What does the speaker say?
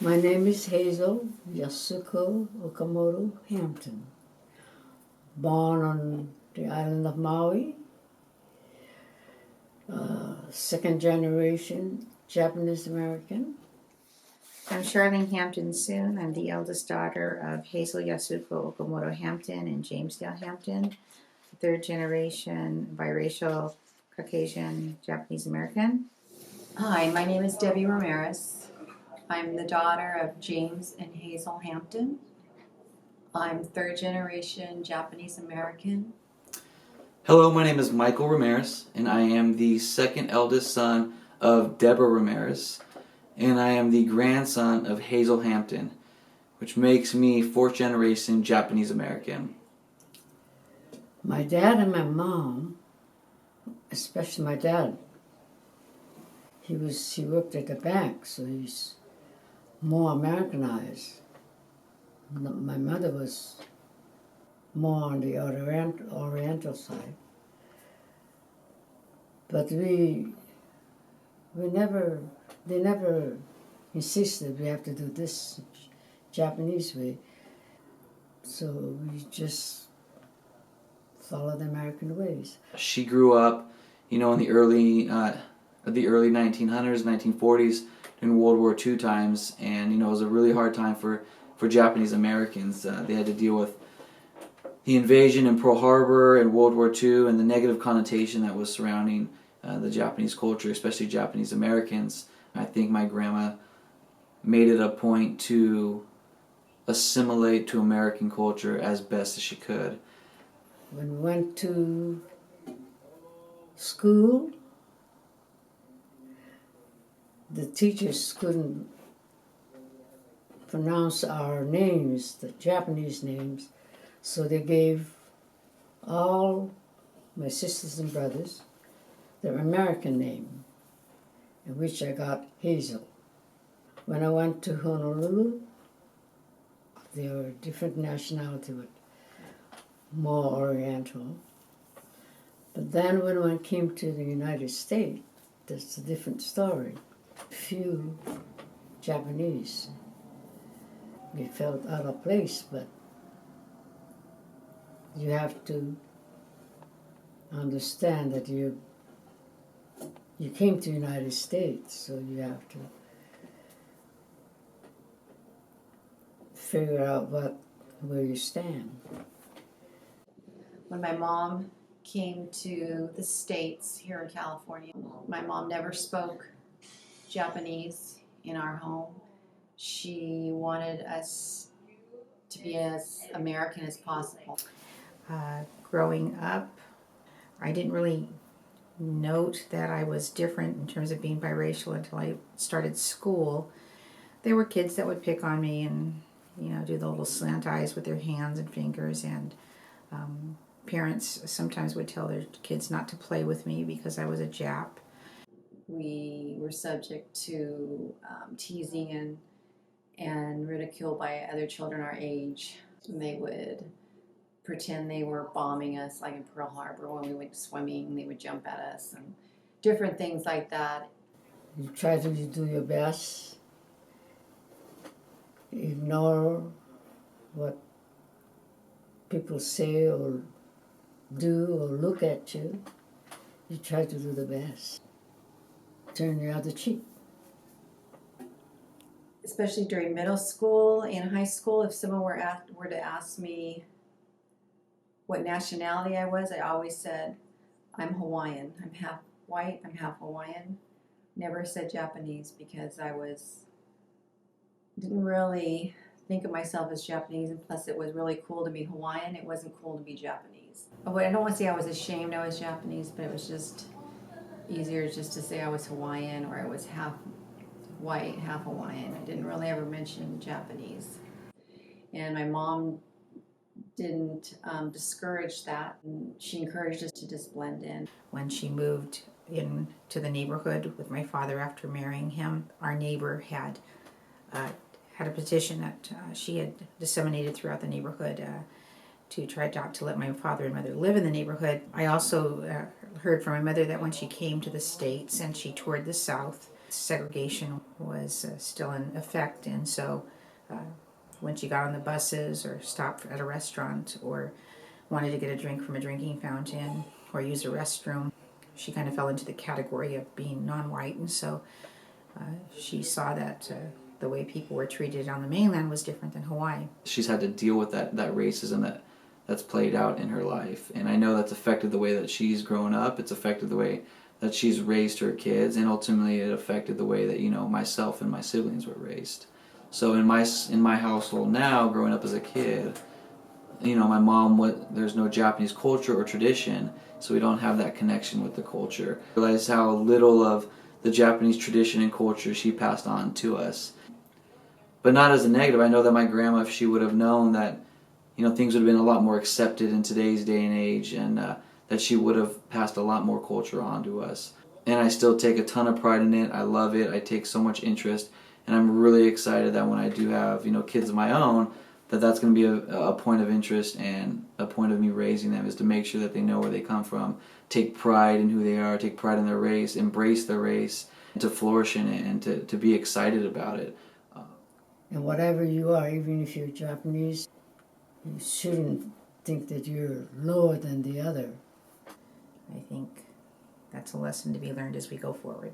My name is Hazel Yasuko Okamoto Hampton. Born on the island of Maui, second generation Japanese American. I'm Charlene Hampton Soon. I'm the eldest daughter of Hazel Yasuko Okamoto Hampton and James Dale Hampton, third generation biracial Caucasian Japanese American. Hi, my name is Debbie Ramirez. I'm the daughter of James and Hazel Hampton. I'm third generation Japanese American. Hello, my name is Michael Ramirez, and I am the second eldest son of Deborah Ramirez, and I am the grandson of Hazel Hampton, which makes me fourth generation Japanese American. My dad and my mom, especially my dad, he worked at the bank, so he's more Americanized. My mother was more on the Oriental side. But they never insisted we have to do this Japanese way. So we just followed the American ways. She grew up, in the early 1900s, 1940s, during World War II times, and it was a really hard time for Japanese Americans. They had to deal with the invasion in Pearl Harbor and World War II and the negative connotation that was surrounding the Japanese culture, especially Japanese Americans. I think my grandma made it a point to assimilate to American culture as best as she could. When we went to school, the teachers couldn't pronounce our names, the Japanese names, so they gave all my sisters and brothers their American name, in which I got Hazel. When I went to Honolulu, there were different nationality, but more Oriental. But then when I came to the United States, that's a different story. Few Japanese. We felt out of place, but you have to understand that you came to the United States, so you have to figure out where you stand. When my mom came to the States here in California, my mom never spoke Japanese in our home. She wanted us to be as American as possible. Growing up, I didn't really note that I was different in terms of being biracial until I started school. There were kids that would pick on me and do the little slant eyes with their hands and fingers, and parents sometimes would tell their kids not to play with me because I was a Jap. We were subject to teasing and ridicule by other children our age. They would pretend they were bombing us, like in Pearl Harbor when we went swimming. They would jump at us and different things like that. You try to do your best, ignore what people say or do or look at you. You try to do the best. Turn the other cheek. Especially during middle school and high school, if someone were to ask me what nationality I was, I always said, I'm Hawaiian. I'm half white, I'm half Hawaiian. Never said Japanese because didn't really think of myself as Japanese, and plus it was really cool to be Hawaiian. It wasn't cool to be Japanese. I don't want to say I was ashamed I was Japanese, but it was just easier just to say I was Hawaiian or I was half white, half Hawaiian. I didn't really ever mention Japanese. And my mom didn't discourage that. She encouraged us to just blend in. When she moved into the neighborhood with my father after marrying him, our neighbor had a petition that she had disseminated throughout the neighborhood to try to let my father and mother live in the neighborhood. I also heard from my mother that when she came to the States and she toured the South, segregation was still in effect, and so when she got on the buses or stopped at a restaurant or wanted to get a drink from a drinking fountain or use a restroom, she kind of fell into the category of being non-white, and so she saw that the way people were treated on the mainland was different than Hawaii. She's had to deal with that racism that's played out in her life, and I know that's affected the way that she's grown up. It's affected the way that she's raised her kids, and ultimately it affected the way that, you know, myself and my siblings were raised. So in my household now, growing up as a kid, you know, my mom, there's no Japanese culture or tradition, so we don't have that connection with the culture. I realized how little of the Japanese tradition and culture she passed on to us. But not as a negative. I know that my grandma, if she would have known that, you know, things would have been a lot more accepted in today's day and age, and that she would have passed a lot more culture on to us. And I still take a ton of pride in it. I love it. I take so much interest, and I'm really excited that when I do have, you know, kids of my own, that's going to be a point of interest and a point of me raising them, is to make sure that they know where they come from, take pride in who they are, take pride in their race, embrace their race, and to flourish in it, and to be excited about it. And whatever you are, even if you're Japanese, you shouldn't think that you're lower than the other. I think that's a lesson to be learned as we go forward.